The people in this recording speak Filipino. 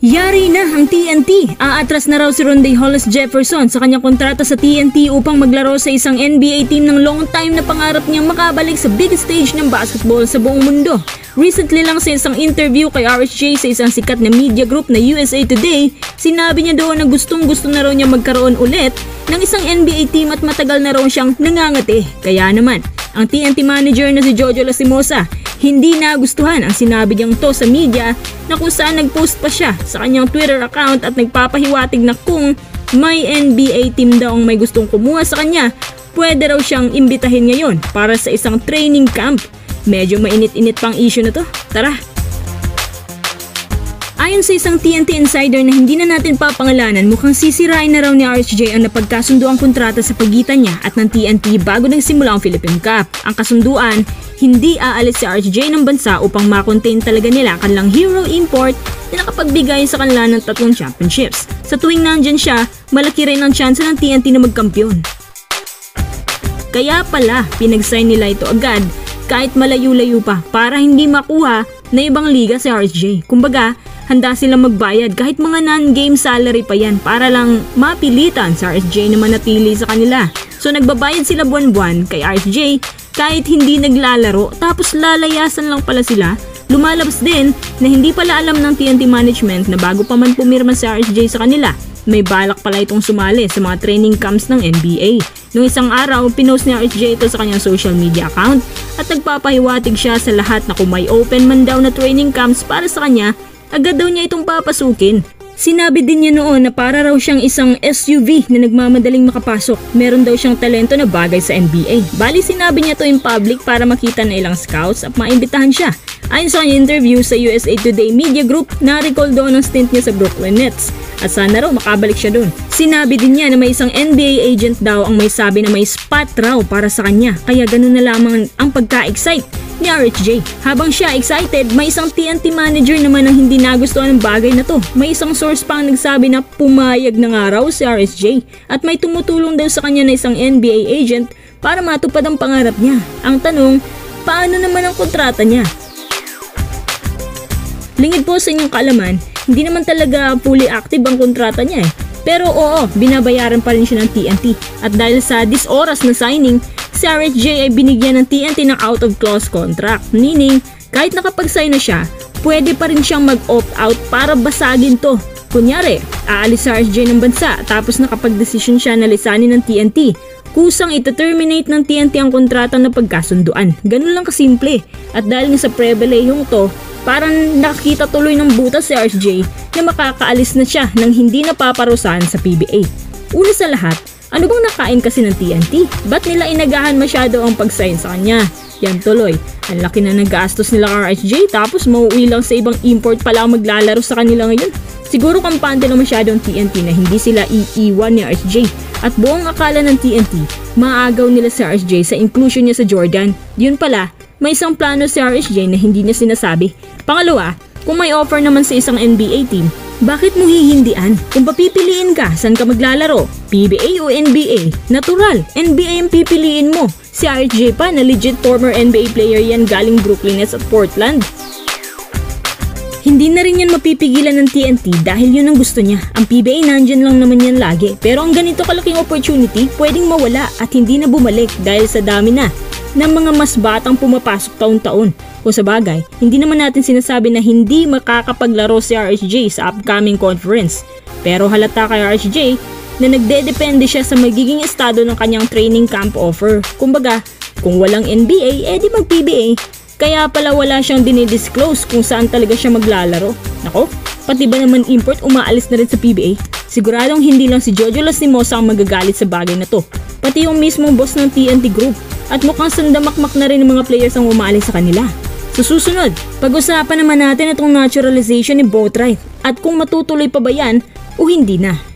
Yari na ang TNT. Aatras na raw si Rondae Hollis Jefferson sa kanyang kontrata sa TNT upang maglaro sa isang NBA team ng long time na pangarap niyang makabalik sa big stage ng basketball sa buong mundo. Recently lang sa isang interview kay RSJ sa isang sikat na media group na USA Today, sinabi niya doon na gustong-gusto na raw niya magkaroon ulit ng isang NBA team at matagal na raw siyang nangangati. Kaya naman, ang TNT manager na si Jojo Lastimosa hindi nagustuhan ang sinabi niyang to sa media na kung saan nagpost pa siya sa kanyang Twitter account at nagpapahiwatig na kung may NBA team daw ang may gustong kumuha sa kanya, pwede raw siyang imbitahin ngayon para sa isang training camp. Medyo mainit-init pang issue na to. Tara! Ayon sa isang TNT insider na hindi na natin papangalanan, mukhang sisirain na raw ni RSJ ang napagkasundo ang kontrata sa pagitan niya at ng TNT bago nagsimula ang Philippine Cup. Ang kasunduan, hindi aalis si RSJ ng bansa upang makontain talaga nila ang kanilang hero import na nakapagbigay sa kanila ng 3 championships. Sa tuwing nandyan siya, malaki rin ang tsansa ng TNT na magkampiyon. Kaya pala, pinag-sign nila ito agad kahit malayo-layo pa para hindi makuha na ibang liga si RSJ. Kumbaga, handa silang magbayad kahit mga non-game salary pa yan para lang mapilitan sa RSJ na manatili sa kanila. So nagbabayad sila buwan-buwan kay RSJ kahit hindi naglalaro, tapos lalayasan lang pala sila. Lumalabas din na hindi pala alam ng TNT management na bago pa man pumirma si RSJ sa kanila, may balak pala itong sumali sa mga training camps ng NBA. Noong isang araw, pinost ni RSJ ito sa kanyang social media account at nagpapahiwatig siya sa lahat na kung may open man daw na training camps para sa kanya, agad daw niya itong papasukin. Sinabi din niya noon na para raw siyang isang SUV na nagmamadaling makapasok. Meron daw siyang talento na bagay sa NBA. Bali sinabi niya to in public para makita na ilang scouts at maimbitahan siya. Ayon sa kanyang interview sa USA Today Media Group, na-recall doon ang stint niya sa Brooklyn Nets at sana raw makabalik siya doon. Sinabi din niya na may isang NBA agent daw ang may sabi na may spot raw para sa kanya, kaya ganun na lamang ang pagka-excite ni RSJ. Habang siya excited, may isang TNT manager naman ang hindi nagustuhan ng bagay na to. May isang source pa ang nagsabi na pumayag na nga raw si RSJ at may tumutulong daw sa kanya na isang NBA agent para matupad ang pangarap niya. Ang tanong, paano naman ang kontrata niya? Lingid po sa inyong kaalaman, hindi naman talaga fully active ang kontrata niya eh. Pero oo, binabayaran pa rin siya ng TNT. At dahil sa disoras na signing, si RSJ ay binigyan ng TNT ng out-of-clause contract. Meaning, kahit nakapag-sign na siya, pwede pa rin siyang mag-opt-out para basagin to. Kunyari, aalis si RSJ ng bansa tapos nakapag-desisyon siya na lisanin ng TNT. Kusang ito-terminate ng TNT ang kontrata na pagkasunduan. Ganun lang kasimple. At dahil nga sa pribilehiyong to, parang nakakita tuloy ng butas si RSJ na makakaalis na siya nang hindi napaparusahan sa PBA. Una sa lahat, ano bang nakain kasi ng TNT? Ba't nila inagahan masyado ang pag-sign sa kanya? Yan tuloy, ang laki na nag-gastos nila RSJ tapos mauwi lang sa ibang import pala ang maglalaro sa kanila ngayon. Siguro kampante na masyado ang TNT na hindi sila iiwan ni RSJ at buong akala ng TNT, maagaw nila si RSJ sa inclusion niya sa Jordan. Yun pala, may isang plano si RSJ na hindi niya sinasabi. Pangalawa, kung may offer naman sa isang NBA team, bakit mo hihindian? Kung papipiliin ka, saan ka maglalaro? PBA o NBA? Natural, NBA ang pipiliin mo. Si RSJ pa na legit former NBA player yan galing Brooklyn Nets at Portland. Hindi na rin yan mapipigilan ng TNT dahil yun ang gusto niya. Ang PBA nandyan lang naman yan lagi. Pero ang ganito kalaking opportunity, pwedeng mawala at hindi na bumalik dahil sa dami na ng mga mas batang pumapasok taon-taon. Kung sa bagay, hindi naman natin sinasabi na hindi makakapaglaro si RSJ sa upcoming conference. Pero halata kay RSJ na nagdedepende siya sa magiging estado ng kanyang training camp offer. Kumbaga, kung walang NBA, edi mag-PBA. Kaya pala wala siyang dinidisclose kung saan talaga siya maglalaro. Nako, pati ba naman import umaalis na rin sa PBA? Siguradong hindi lang si Jojo Lastimosa ang magagalit sa bagay na to. Pati yung mismong boss ng TNT Group. At mukhang sandamakmak na rin ng mga players ang umaalis sa kanila. Sa susunod, pag-usapan naman natin itong naturalization ni Boatwright at kung matutuloy pa ba yan o hindi na.